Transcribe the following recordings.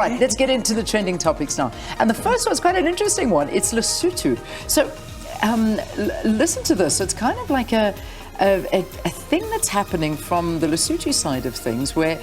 right, let's get into the trending topics now. And the first one's quite an interesting one. It's Lesotho. So listen to this. It's kind of like a thing that's happening from the Lesotho side of things, where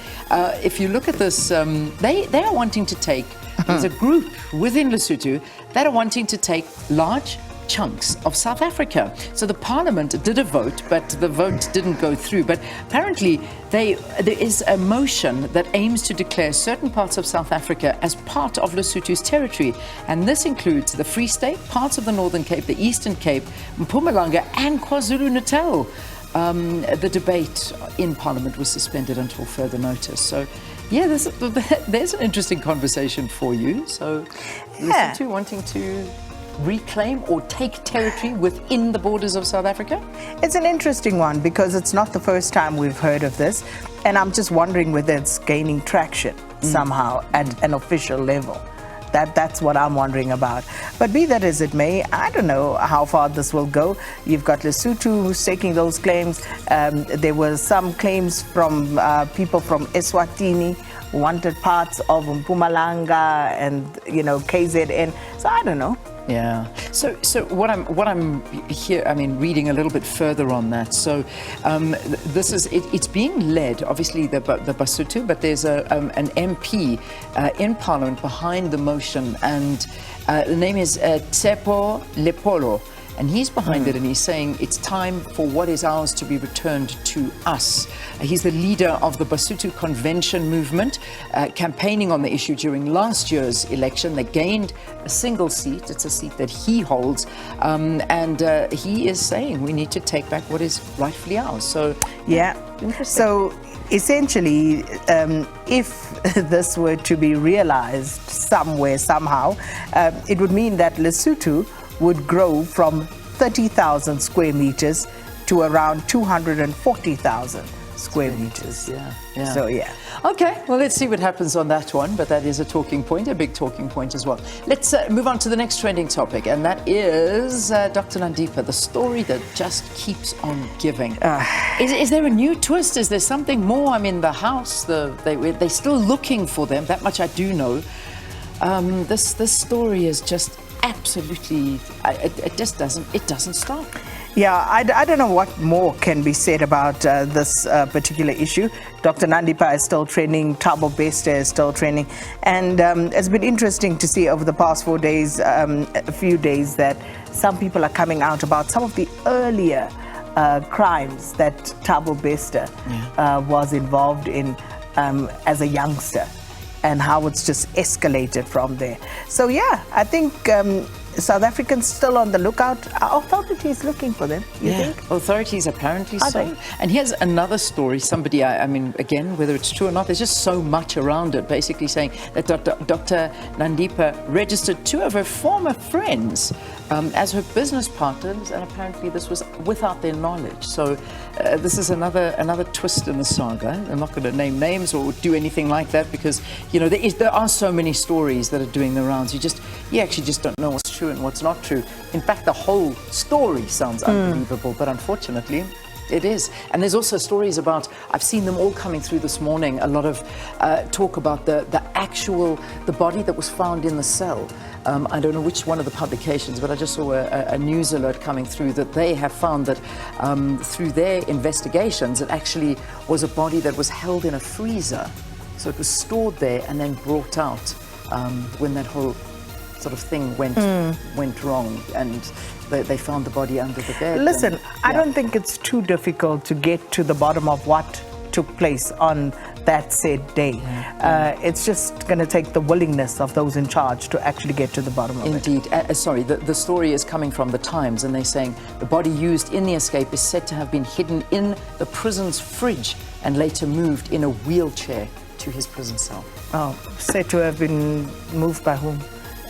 if you look at this, they are wanting to take, there's a group within Lesotho that are wanting to take large chunks of South Africa. So the parliament did a vote, but the vote didn't go through. But apparently there is a motion that aims to declare certain parts of South Africa as part of Lesotho's territory. And this includes the Free State, parts of the Northern Cape, the Eastern Cape, Mpumalanga and KwaZulu-Natal. The debate in Parliament was suspended until further notice. So yeah, there's an interesting conversation for you. So Lesotho wanting to reclaim or take territory within the borders of South Africa? It's an interesting one because it's not the first time we've heard of this, and I'm just wondering whether it's gaining traction somehow at an official level. That's what I'm wondering about. But be that as it may, I don't know how far this will go. You've got Lesotho who's taking those claims. There were some claims from people from Eswatini who wanted parts of Mpumalanga and KZN. So I don't know. Yeah. So what I'm here, I mean, reading a little bit further on that. So this is it's being led, obviously the Basotho, but there's an MP in Parliament behind the motion, and the name is Tsepo Lepolo. And he's behind it, and he's saying it's time for what is ours to be returned to us. He's the leader of the Basotho Convention movement, campaigning on the issue during last year's election. They gained a single seat. It's a seat that he holds. And he is saying we need to take back what is rightfully ours. So, yeah. So essentially, if this were to be realized somewhere, somehow, it would mean that Lesotho would grow from 30,000 square meters to around 240,000 square meters. Yeah. So, yeah. Okay, well, let's see what happens on that one, but that is a talking point, a big talking point as well. Let's move on to the next trending topic, and that is Dr. Nandipa, the story that just keeps on giving. Is there a new twist? Is there something more? I mean, the house, they're still looking for them. That much I do know. This story is just absolutely, it doesn't stop. Yeah, I don't know what more can be said about this particular issue. Dr. Nandipa is still training, Thabo Bester is still training, and it's been interesting to see over the past 4 days, a few days, that some people are coming out about some of the earlier crimes that Thabo Bester was involved in as a youngster, and how it's just escalated from there. So yeah, I think South Africans still on the lookout. Are authorities looking for them, you think? Authorities apparently so. And here's another story. Somebody, I mean, again, whether it's true or not, there's just so much around it, basically saying that Dr. Nandipa registered 2 of her former friends as her business partners, and apparently this was without their knowledge. So this is another twist in the saga. I'm not going to name names or do anything like that, because there are so many stories that are doing the rounds. You actually just don't know what's true and what's not true. In fact, the whole story sounds unbelievable, but unfortunately it is. And there's also stories about, I've seen them all coming through this morning, a lot of talk about the body that was found in the cell. I don't know which one of the publications, but I just saw a news alert coming through that they have found that through their investigations, it actually was a body that was held in a freezer. So it was stored there and then brought out when that whole sort of thing went wrong, and they found the body under the bed. Listen, I don't think it's too difficult to get to the bottom of what took place on that said day. It's just going to take the willingness of those in charge to actually get to the bottom of it. Indeed. Sorry, the story is coming from the Times, and they're saying the body used in the escape is said to have been hidden in the prison's fridge and later moved in a wheelchair to his prison cell. Oh, said to have been moved by whom?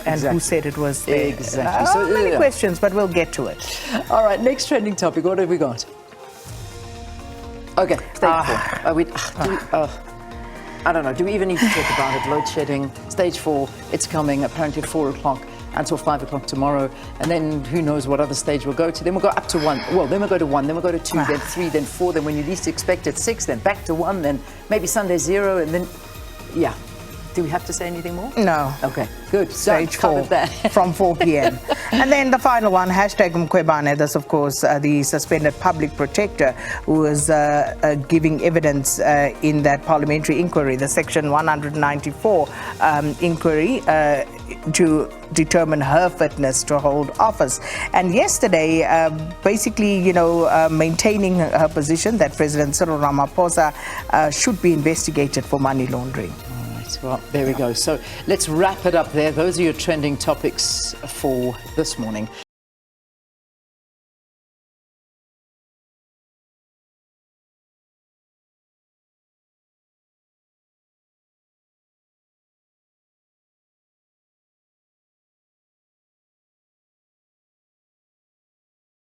And who said it was there? Exactly. So many questions, but we'll get to it. All right, next trending topic. What have we got? Okay, stage 4. I don't know. Do we even need to talk about it? Load shedding. Stage 4. It's coming apparently at 4 o'clock until 5 o'clock tomorrow, and then who knows what other stage we'll go to. Then we'll go up to 1. Well, then we'll go to 1. Then we'll go to 2. Then 3. Then 4. Then when you least expect it, 6. Then back to 1. Then maybe Sunday 0, and then Do we have to say anything more? No. Okay, good. Stage Done. 4 Covered that. from 4 p.m. And then the final one, hashtag Mkhwebane. That's, of course, the suspended public protector who was giving evidence in that parliamentary inquiry, the Section 194 inquiry to determine her fitness to hold office. And yesterday, basically, maintaining her position that President Cyril Ramaphosa should be investigated for money laundering. Well, there we go. So let's wrap it up there. Those are your trending topics for this morning.